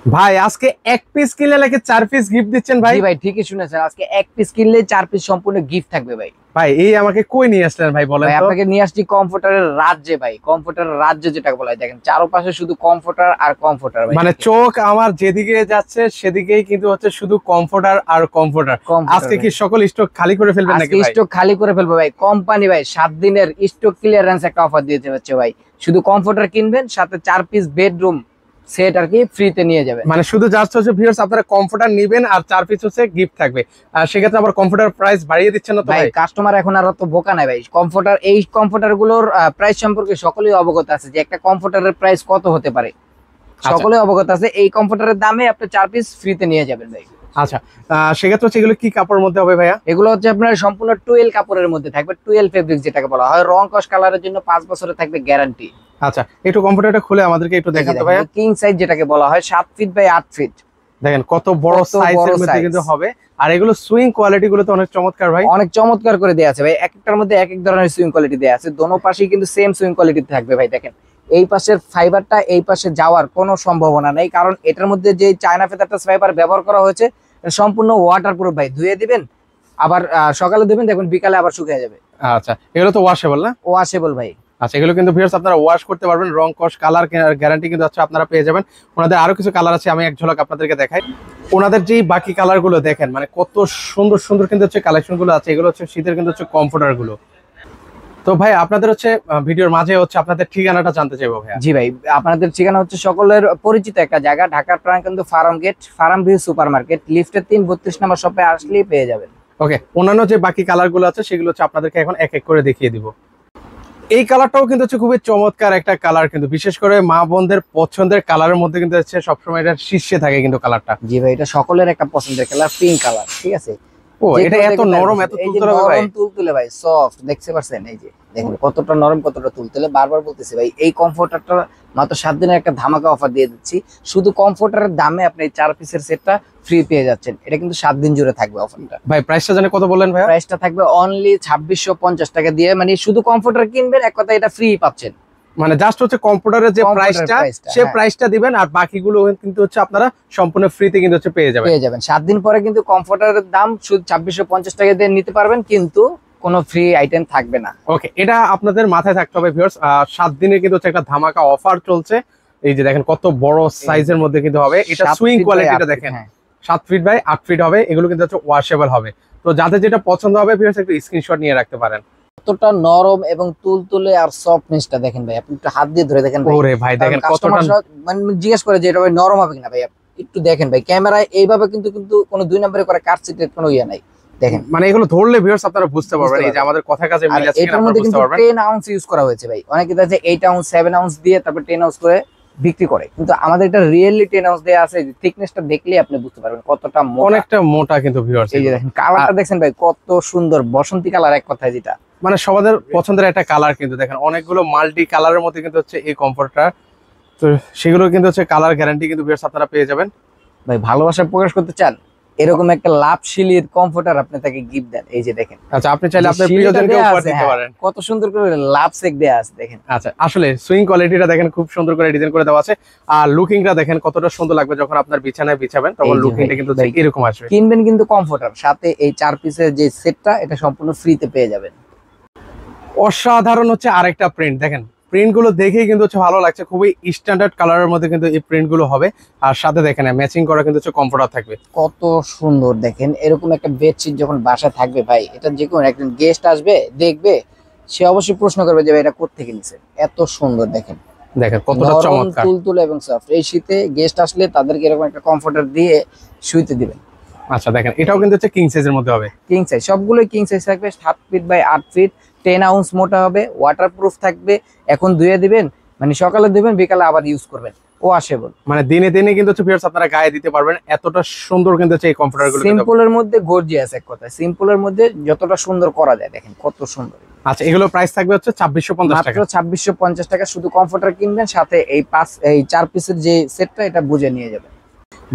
ভাই আজকে এক পিস কিনলে নাকি 4 পিস গিফট দিচ্ছেন ভাই? জি ভাই, ঠিকই শুনেছেন। আজকে এক পিস কিনলে 4 পিস সম্পূর্ণ গিফট থাকবে ভাই। ভাই এই আমাকে কই নিয়ে আসলেন ভাই, বলেন ভাই তো। আপনাকে নিয়ে আসছি কমফোর্টারের রাজ্যে ভাই, কমফোর্টারের রাজ্য যেটা বলা হয়। দেখেন চারপাশে শুধু কমফোর্টার আর কমফোর্টার ভাই। মানে চোখ আমার যেদিকে যাচ্ছে সেদিকেই কিন্তু হচ্ছে শুধু কমফোর্টার আর কমফোর্টার। আজকে কি সকল স্টক খালি করে ফেলবেন নাকি আজকে ভাই? স্টক খালি করে ফেলবো ভাই। কোম্পানি ভাই 7 দিনের স্টক ক্লিয়ারেন্স একটা অফার দিয়েছে হচ্ছে ভাই। শুধু কমফোর্টার কিনবেন, সাথে 4 পিস বেডরুম সেট আর কি ফ্রিতে নিয়ে যাবেন। মানে শুধু জাস্ট হচ্ছে ভিউয়ার্স আপনারা কমফোর্টার নেবেন আর 4 পিস হচ্ছে গিফট থাকবে। আর সেক্ষেত্রে আবার কমফোর্টার প্রাইস বাড়িয়ে দিচ্ছেন না তো ভাই ভাই? কাস্টমার এখন আর তো বোকা নাই ভাই। কমফোর্টার, এই কমফোর্টার গুলোর প্রাইস সম্পর্কে সকলেই অবগত আছে যে একটা কমফোর্টারের প্রাইস কত হতে পারে। সকলেই অবগত আছে। এই কমফোর্টারের দামে আপনি 4 পিস ফ্রিতে নিয়ে যাবেন ভাই। আচ্ছা, সেক্ষেত্রে হচ্ছে এগুলো কি কাপড়ের মধ্যে হবে ভাইয়া? এগুলো হচ্ছে আপনার সম্পূর্ণ টুয়েল কাপড়ের মধ্যে থাকবে। টুয়েল ফেব্রিক যেটাকে বলা হয়। রং কস কালারের জন্য 5 বছরের থাকবে গ্যারান্টি। আচ্ছা, একটু কমফোর্টারটা খুলে আমাদেরকে একটু দেখান তো ভাইয়া। কিং সাইজ যেটাকে বলা হয়, 7 ফিট বাই 8 ফিট। দেখেন কত বড় সাইজের মধ্যে কিন্তু হবে। আর এগুলো সুইং কোয়ালিটি গুলো তো অনেক চমৎকার ভাই। অনেক চমৎকার করে দেয়া আছে ভাই। এক একটার মধ্যে এক এক ধরনের সুইং কোয়ালিটি দেয়া আছে। দোনো পাশেই কিন্তু সেম সুইং কোয়ালিটি থাকবে ভাই। দেখেন এই পাশের ফাইবারটা এই পাশে যাওয়ার কোনো সম্ভাবনা নেই, কারণ এটার মধ্যে যে চায়না ফেদারটাস ফাইবার ব্যবহার করা হয়েছে এটা সম্পূর্ণ ওয়াটারপ্রুফ ভাই। ধুয়ে দিবেন, আবার সকালে ধুবেন, দেখবেন বিকালে আবার শুকিয়ে যাবে। আচ্ছা, এগুলো তো ওয়াশেবল না? ওয়াশেবল ভাই। আচ্ছা, এগুলো কিন্তু ভিউয়ার্স আপনারা ওয়াশ করতে পারবেন। রং কস কালার গ্যারান্টি কিন্তু হচ্ছে আপনারা পেয়ে যাবেন। ওনাদের আরো কিছু কালার আছে, আমি এক ঝলক আপনাদেরকে দেখাই। ওনাদের যে বাকি কালার গুলো দেখেন, মানে কত সুন্দর সুন্দর কিন্তু হচ্ছে কালেকশন গুলো আছে। এগুলো হচ্ছে শীতের কিন্তু হচ্ছে কমফোর্টার গুলো। তো ভাই আপনাদের হচ্ছে ভিডিওর মাঝে হচ্ছে আপনাদের ঠিকানাটা জানতে চাইবো ভাইয়া। জি ভাই, আপনাদের ঠিকানা হচ্ছে সকলের পরিচিত একটা জায়গা, ঢাকার প্রাণকেন্দ্র Farm Gate, Farm View Super Market, লিফটের 3-32 নম্বর শপে আসলেই পেয়ে যাবেন। ওকে, অন্যান্য যে বাকি কালার গুলো আছে সেগুলো হচ্ছে আপনাদেরকে এখন এক এক করে দেখিয়ে দিব। এই কালারটাও কিন্তু হচ্ছে খুবই চমৎকার একটা কালার, কিন্তু বিশেষ করে মা বোনদের পছন্দের কালারের মধ্যে কিন্তু হচ্ছে সবসময় এটা শীর্ষে থাকে কিন্তু কালারটা। জি ভাই, এটা সকলের একটা পছন্দের কালার, পিঙ্ক কালার। ঠিক আছে। ও, এটা এত নরম, এত তুলতুলে ভাই। নরম তুলতুলে ভাই, সফট। দেখতে পাচ্ছেন এই যে, দেখেন কতটা নরম, কতটা তুলতুলে। বারবার বলতেছি ভাই, এই কমফোর্টারটা মাত্র 7 দিনের একটা ধামাকা অফার দিয়ে দিচ্ছি। শুধু কমফোর্টারের দামে আপনি 4 পিসের সেটটা ফ্রি পেয়ে যাচ্ছেন। এটা কিন্তু 7 দিন জুড়ে থাকবে অফারটা। ভাই প্রাইসটা জানে কত বললেন ভাই? প্রাইসটা থাকবে অনলি 2650 টাকা দিয়ে। মানে শুধু কমফোর্টার কিনবেন, এক কথা এটা ফ্রি পাচ্ছেন। মানে জাস্ট হচ্ছে কম্পিউটারের যে প্রাইসটা সে প্রাইসটা দিবেন, আর বাকিগুলো কিন্তু হচ্ছে আপনারা সম্পূর্ণ ফ্রিতে কিন্তু হচ্ছে পেয়ে যাবেন। 7 দিন পরে কিন্তু কমফোর্টারের দাম শুধু 2650 টাকা দিয়ে নিতে পারবেন, কিন্তু কোনো ফ্রি আইটেম থাকবে না। ওকে, এটা আপনাদের মাথায় থাকতে হবে ভিউয়ার্স। 7 দিনে কিন্তু হচ্ছে একটা ধামাকা অফার চলছে। এই যে দেখেন কত বড় সাইজের মধ্যে কিন্তু হবে। এটা সুইং কোয়ালিটিটা দেখেন, 7 ফিট বাই 8 ফিট হবে। এগুলো কিন্তু হচ্ছে ওয়াশেবল হবে। তো যাদের যেটা পছন্দ হবে ভিউয়ার্স একটু স্ক্রিনশট নিয়ে রাখতে পারেন। কতটা নরম এবং তুলতুলে আর সফটনেসটা দেখেন ভাই। আপনি একটু হাত দিয়ে ধরে দেখেন ভাই। ওরে ভাই দেখেন কতটা, মানে জিজ্ঞেস করে যে এটা ভাই নরম হবে কিনা ভাই। একটু দেখেন ভাই, ক্যামেরায় এইভাবে কিন্তু কোনো 2 নম্বরে করে কাটছিটের কোনো ইয়ে নাই। দেখেন মানে এগুলো ধরলে ভিউয়ার্স আপনারা বুঝতে পারবেন এই যে আমাদের কথা কাজে মিল আছে কিনা। এটার মধ্যে কিন্তু 10 আউন্স ইউজ করা হয়েছে ভাই। অনেকে দেখে 8 আউন্স 7 আউন্স দিয়ে তারপর 10 আউন্স করে বিক্রি করে, কিন্তু আমাদের এটা রিয়েলি 10 আউন্স দেয়া আছে। থিকনেসটা দেখলেই আপনি বুঝতে পারবেন কতটা মোটা। অনেকটা মোটা কিন্তু ভিউয়ার্স। এই যে দেখেন কালারটা দেখছেন ভাই, কত সুন্দর বসন্তী কালার এক কথায়, যেটা মানে সবাদের পছন্দের একটা কালার। কিন্তু দেখেন অনেকগুলো মাল্টি কালারের মধ্যে কিন্তু হচ্ছে এই কমফোর্টার। তো সেগুলো কিন্তু হচ্ছে কালার গ্যারান্টি কিন্তু ভিউয়ার্স আপনারা পেয়ে যাবেন। ভাই ভালোবাসা প্রকাশ করতে চান, এরকম একটা লাভশিলির কমফোর্টার আপনি তাকে গিফট দেন। এই যে দেখেন, আচ্ছা, আপনি চাইলে আপনার প্রিয়জনকে উপহার দিতে পারেন। কত সুন্দর করে লাভ সেক দেয়া আছে দেখেন। আচ্ছা, আসলে সুইং কোয়ালিটিটা দেখেন খুব সুন্দর করে ডিজাইন করে দেওয়া আছে। আর লুকিংটা দেখেন কতটা সুন্দর লাগবে যখন আপনার বিছানায় বিছাবেন, তখন লুকিংটা কিন্তু এরকম আসবে। কিনবেন কিন্তু কমফোর্টার, সাথে এই 4 পিসের যে সেটটা এটা সম্পূর্ণ ফ্রিতে পেয়ে যাবেন। অসাধারণ হচ্ছে আরেকটা প্রিন্ট দেখেন। প্রিন্ট গুলো দেখেই কিন্তু হচ্ছে ভালো লাগছে। খুবই স্ট্যান্ডার্ড কালারের মধ্যে কিন্তু এই প্রিন্ট গুলো হবে। আর সাথে দেখেন ম্যাচিং করা কিন্তু হচ্ছে কমফোর্টার থাকবে। কত সুন্দর দেখেন। এরকম একটা বেডশিট যখন বাসায় থাকবে ভাই, এটা যে কোনো একজন গেস্ট আসবে দেখবে, সে অবশ্যই প্রশ্ন করবে যে ভাই এটা কোত্থেকে নিছেন। এত সুন্দর দেখেন, দেখেন কতটা চমৎকার, তুলতুলে এবং সফট। এই শীতে গেস্ট আসলে তাদেরকে এরকম একটা কমফোর্টার দিয়ে শুইতে দিবেন। আচ্ছা দেখেন, এটাও কিন্তু হচ্ছে কিং সাইজের মধ্যে হবে। কিং সাইজ, সবগুলোই কিং সাইজ থাকবে। 7 ফিট বাই 8 ফিট, 10 আউন্স মোটা হবে, ওয়াটারপ্রুফ থাকবে। এখন ধুয়ে দিবেন, মানে সকালে দিবেন, বিকালে আবার ইউজ করবেন, ওয়াশেবল। মানে দিনে দিনে কিন্তু হচ্ছে ভিউয়ার্স আপনারা গায়ে দিতে পারবেন। এতটা সুন্দর কিন্তু হচ্ছে এই কমফোর্টারগুলো। সিম্পলের মধ্যে গর্জিয়াস এক কথা, সিম্পলের মধ্যে যতটা সুন্দর করা যায় দেখেন কত সুন্দর। আচ্ছা, এগুলো প্রাইস থাকবে হচ্ছে 2650 টাকা। মাত্র 2650 টাকা। শুধু কমফোর্টার কিনবেন, সাথে এই 4 পিসের যে সেটটা এটা বুঝে নিয়ে যাবেন।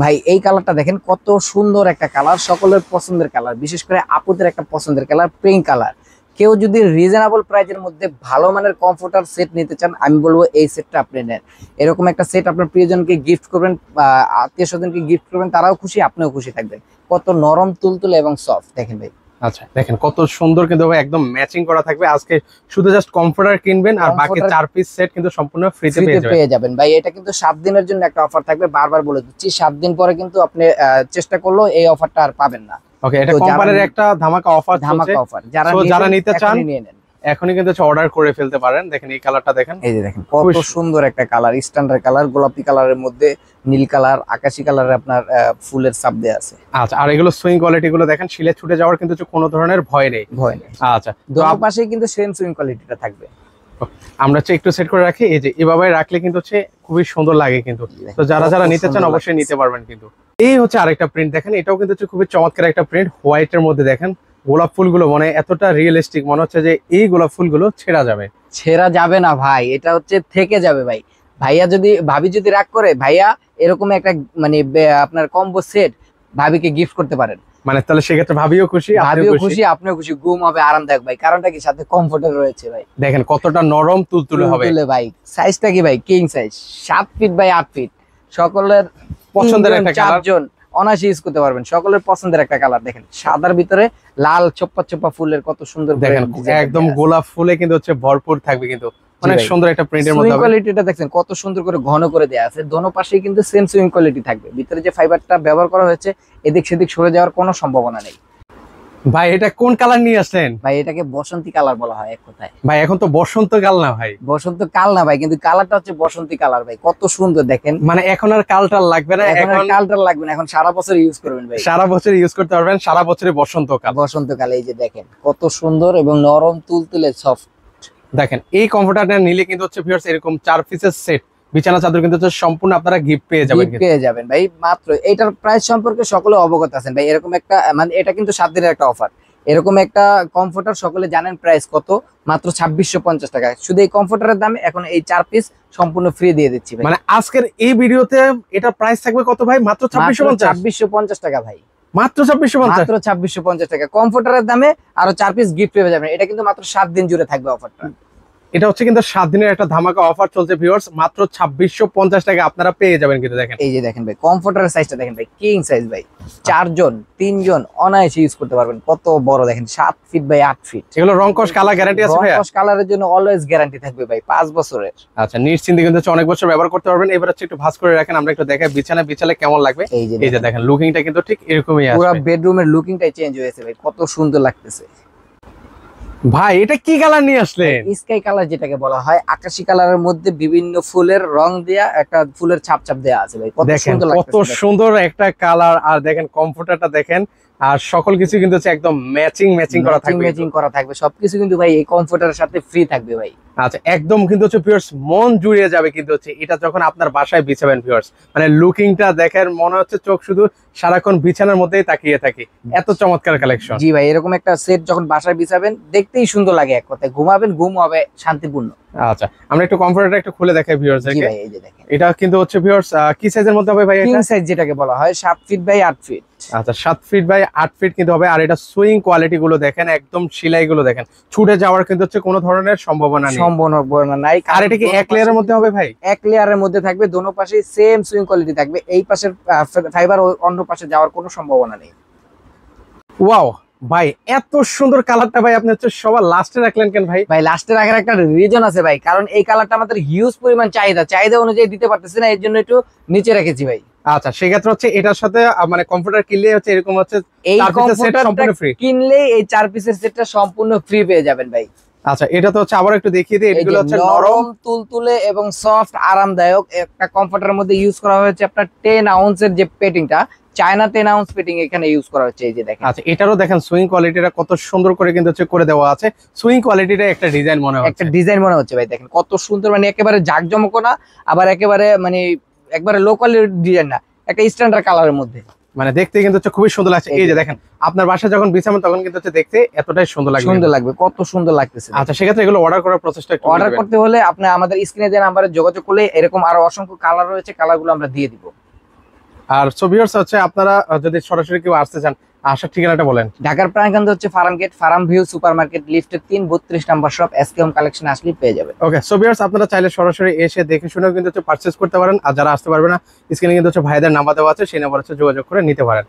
ভাই এই কালারটা দেখেন কত সুন্দর একটা কালার, সকলের পছন্দের কালার, বিশেষ করে আপুদের একটা পছন্দের কালার, পিঙ্ক কালার। কেউ যদি রিজনেবল প্রাইসের মধ্যে ভালো মানের কমফোর্টার সেট নিতে চান, আমি বলবো এই সেটটা আপনি নেন। এরকম একটা সেট আপনার প্রিয়জনকে গিফট করবেন, আত্মীয় স্বজনকে গিফট করবেন, তারাও খুশি, আপনিও খুশি থাকবেন। কত নরম তুলতুলে এবং সফট দেখেন ভাই। আচ্ছা দেখেন কত সুন্দর কিন্তু ভাই, একদম ম্যাচিং করা থাকবে। আজকে শুধু জাস্ট কমফোর্টার কিনবেন আর বাকি 4 পিস সেট কিন্তু সম্পূর্ণ ফ্রিতে পেয়ে যাবেন ভাই। এটা কিন্তু 7 দিনের জন্য একটা অফার থাকবে, বারবার বলে দিচ্ছি 7 দিন পরে কিন্তু আপনি চেষ্টা করলেও এই অফারটা আর পাবেন না। ওকে, এটা কোম্পানির একটা ধামাকা অফার, যারা নিতে চান নিয়ে নেন, এখনই কিন্তু অর্ডার করে ফেলতে পারেন। দেখেন এই কালারটা দেখেন, এই যে দেখেন কত সুন্দর একটা কালার, স্ট্যান্ডার্ড কালার, গোলাপি কালারের মধ্যে নীল কালার, আকাশী কালারে আপনার ফুলের ছাপ দেয়া আছে। আচ্ছা, আর এগুলো সুইং কোয়ালিটি গুলো দেখেন, শিলে ছুটে যাওয়ার কিন্তু কোনো ধরনের ভয় নেই। আচ্ছা, দুটো পাশে কিন্তু সেম সুইং কোয়ালিটিটা থাকবে। আমরা একটু সেট করে রাখি, এই যে এভাবে রাখলে কিন্তু খুবই সুন্দর লাগে কিন্তু। তো যারা নিতে চান অবশ্যই নিতে পারবেন কিন্তু। এই হচ্ছে আরেকটা প্রিন্ট দেখেন, এটাও কিন্তু খুবই চমৎকার একটা প্রিন্ট, হোয়াইটের মধ্যে দেখেন গোলাপ ফুলগুলো মানে এতটা রিয়েলিস্টিক, মনে হচ্ছে যে এই গোলাপ ফুলগুলো ছেঁড়া যাবে না ভাই, এটা হচ্ছে থেকে যাবে ভাই। ভাবি যদি রাগ করে, ভাইয়া এরকম একটা মানে আপনার কম্বো সেট ভাবিকে গিফট করতে পারেন। মানে তাহলে সেক্ষেত্রে ভাবিও খুশি, আপনিও খুশি, ঘুম হবে আরামদায়ক ভাই। কারণটা কি, সাথে কমফোর্টার রয়েছে ভাই। দেখেন কতটা নরম তুলতুলে হবে ভাই। সাইজটা কি ভাই, king size, 7 feet by 8 feet, সকলের পছন্দের একটা কালার, 4 জন অনায়াসে ইউজ করতে পারবেন। সকলের পছন্দের একটা কালার দেখেন, সাদার ভিতরে লাল ছোপ্পা ছোপ্পা ফুলের কত সুন্দর দেখেন, একদম গোলাপ ফুলে কিন্তু ভরপুর থাকবে কিন্তু, অনেক সুন্দর একটা প্রিন্টের মধ্যে। সুইং কোয়ালিটিটা দেখেন কত সুন্দর করে ঘন করে দেয়া আছে, দোনো পাশেই কিন্তু সেম সুইং কোয়ালিটি থাকবে। ভিতরে যে ফাইবারটা ব্যবহার করা হয়েছে, এদিক সেদিক সরে যাওয়ার কোনো সম্ভাবনা নেই। ভাই এটা কোন কালার নিয়ে আসলেন? ভাই এটাকে বসন্তী কালার বলা হয় এক কথায়। ভাই এখন তো বসন্তকাল না ভাই, বসন্তকাল না ভাই, কিন্তু কালারটা হচ্ছে বসন্তী কালার ভাই। কত সুন্দর দেখেন, মানে এখন আর কালটার লাগবে না, এখন কালটার লাগবে না, এখন সারা বছর ইউজ করবেন ভাই, সারা বছর ইউজ করতে পারবেন, সারা বছরে বসন্তকাল। এই যে দেখেন কত সুন্দর এবং নরম তুলতুলে সফট। দেখেন এই কমফোর্টারটা নিলে কিন্তু ভিউয়ার্স এরকম 4 পিসের সেট বিছানা চাদর কিন্তু সম্পূর্ণ আপনারা গিফট পেয়ে যাবেন ভাই। মাত্র এটার প্রাইস সম্পর্কে সকলে অবগত আছেন ভাই। এরকম একটা মানে এটা কিন্তু 7 দিনের একটা অফার। এরকম একটা কমফোর্টার সকলে জানেন প্রাইস কত, মাত্র 2650 টাকা। শুধু এই কমফোর্টারের দামে এখন এই 4 পিস সম্পূর্ণ ফ্রি দিয়ে দিচ্ছি ভাই। মানে আজকের এই ভিডিওতে এটা প্রাইস থাকবে কত ভাই? মাত্র 2650 টাকা ভাই, মাত্র 2650 টাকা। কমফোর্টারের দামে আরো 4 পিস গিফট পেয়ে যাবেন। এটা কিন্তু মাত্র 7 দিন জুড়ে থাকবে অফারটা। এটা কিন্তু 7 দিনের একটা ধামাকা অফার চলছে ভিউয়ার্স, মাত্র 2650 টাকা আপনারা পেয়ে যাবেন কিন্তু। দেখেন এই যে দেখেন ভাই, কমফোর্টারের সাইজটা দেখেন ভাই, কিং সাইজ ভাই। 4 জন 3 জন অনায়াসে ইউজ করতে পারবেন। কত বড় দেখেন, 7 ফিট বাই 8 ফিট। এগুলো রংকশ কালার গ্যারান্টি আছে ভাই? রংকশ কালারের জন্য অলওয়েজ গ্যারান্টি থাকবে ভাই, 5 বছরের। আচ্ছা, নিশ্চিন্তে কিন্তু অনেক বছর ব্যবহার করতে পারবেন। এবার একটু ভাঁজ করে রাখেন, আমরা একটু দেখাই বিছানায় কেমন লাগবে। এই যে দেখেন লুকিংটা কিন্তু ঠিক এরকমই আসবে, পুরো বেডরুমের লুকিংটাই চেঞ্জ হয়েছে ভাই, কত সুন্দর লাগতেছে। ভাই এটা কি কালার নিয়ে আসলেন? স্কাই কালার যেটাকে বলা হয়, আকাশী কালারের মধ্যে বিভিন্ন ফুলের রং দেয়া, একটা ফুলের ছাপ দেয়া আছে ভাই। কত সুন্দর লাগতেছে, কত সুন্দর একটা কালার। আর দেখেন কমফোর্টারটা দেখেন, আর সকল কিছু কিন্তু একদম ম্যাচিং করা থাকবে। সবকিছু কিন্তু ভাই এই কমফোর্টারের সাথে ফ্রি থাকবে ভাই। আচ্ছা, একদম কিন্তু ভিউয়ার্স মন জুড়িয়ে যাবে কিন্তু এটা যখন আপনার বাসায় বিছাবেন ভিউয়ার্স। মানে লুকিংটা দেখেন মনে হচ্ছে চোখ শুধু সারাক্ষণ বিছানার মধ্যেই তাকিয়ে থাকি, এত চমৎকার কালেকশন। জি ভাই, এরকম একটা সেট যখন বাসায় বিছাবেন দেখতেই সুন্দর লাগে, এক কথায় ঘুম হবে শান্তিপূর্ণ। আচ্ছা, আমরা একটু কমফোর্টারটা একটু খুলে দেখাই ভিউয়ার্স। জি ভাই, এই যে দেখেন, এটা কিন্তু ভিউয়ার্স কি সাইজের মধ্যে হবে ভাই? কিং সাইজ যেটাকে বলা হয়, 7 ফিট বাই 8 ফিট। আচ্ছা, 7 ফিট বাই 8 ফিট কিন্তু হবে। আর এটা সুইং কোয়ালিটি গুলো দেখেন, একদম সেলাই গুলো দেখেন, ছুটে যাওয়ার কিন্তু কোনো ধরনের সম্ভাবনা নাই। আর এটা কি এক লেয়ারের মধ্যে হবে ভাই? এক লেয়ারের মধ্যে থাকবে, দোনো পাশে সেম সুইং কোয়ালিটি থাকবে। এই পাশের ফাইবার অন্য পাশে যাওয়ার কোনো সম্ভাবনা নেই। ওয়াও ভাই, এত সুন্দর কালারটা ভাই আপনি সবার লাস্টে রাখলেন কেন ভাই? ভাই লাস্টে রাখার একটা রিজন আছে ভাই, কারণ এই কালারটা আমাদের হিউজ পরিমাণ চাহিদা অনুযায়ী দিতে পারতেছি না, এর জন্য একটু নিচে রেখেছি ভাই। আচ্ছা, সেক্ষেত্রে এটার সাথে মানে কমফোর্টার কিনলে এরকম এই কমফোর্টারটা কিনলে এই 4 পিসের সেটটা সম্পূর্ণ ফ্রি পেয়ে যাবেন ভাই। আচ্ছা, এটা তো আবার একটু দেখিয়ে দিই। এগুলো নরম তুলতুলে এবং সফট আরামদায়ক একটা কমফোর্টারের মধ্যে ইউজ করা হয়েছে আপনার 10 আউন্সের যে পেটিংটা, চায়না 10 আউন্স পেটিং এখানে ইউজ করা হচ্ছে। এই যে দেখেন, আচ্ছা, এটারও দেখেন সুইং কোয়ালিটিটা কত সুন্দর করে কিন্তু করে দেওয়া আছে। সুইং কোয়ালিটিটা একটা ডিজাইন মনে হচ্ছে ভাই। দেখেন কত সুন্দর, মানে একেবারে জাকজমক না, আবার একেবারে মানে একবারে লো কোয়ালিটির ডিজাইন না, একটা স্ট্যান্ডার্ড কালারের মধ্যে, মানে দেখতে কিন্তু খুবই সুন্দর লাগছে। এই যে দেখেন আপনার বাসায় যখন বিছাবেন তখন কিন্তু দেখতে এতটাই সুন্দর লাগবে, কত সুন্দর লাগতেছে। আচ্ছা, সেক্ষেত্রে এগুলো অর্ডার করার প্রসেসটা একটু অর্ডার করতে হলে আপনি আমাদের স্ক্রিনে দেওয়া নাম্বারে যোগাযোগ করলে এরকম আরো অসংখ্য কালার রয়েছে, কালারগুলো আমরা দিয়ে দিব। আর সো ভিউয়ার্স আপনারা যদি সরাসরি কেউ আসতে চান, আসার ঠিকানাটা বলেন। ঢাকার প্রাণকেন্দ্র হচ্ছে Farm Gate, Farm View Super Market, লিফটের 3 32 number shop, SK Home Collection আসলে পেয়ে যাবেন। ওকে, সো ভিউয়ার্স আপনারা চাইলে সরাসরি এসে দেখে শুনেও কিন্তু পারচেজ করতে পারেন, আর যারা আসতে পারবে না স্ক্রিনে কিন্তু ভাইদের নাম্বার দেওয়া আছে, সেই নাম্বার যোগাযোগ করে নিতে পারেন।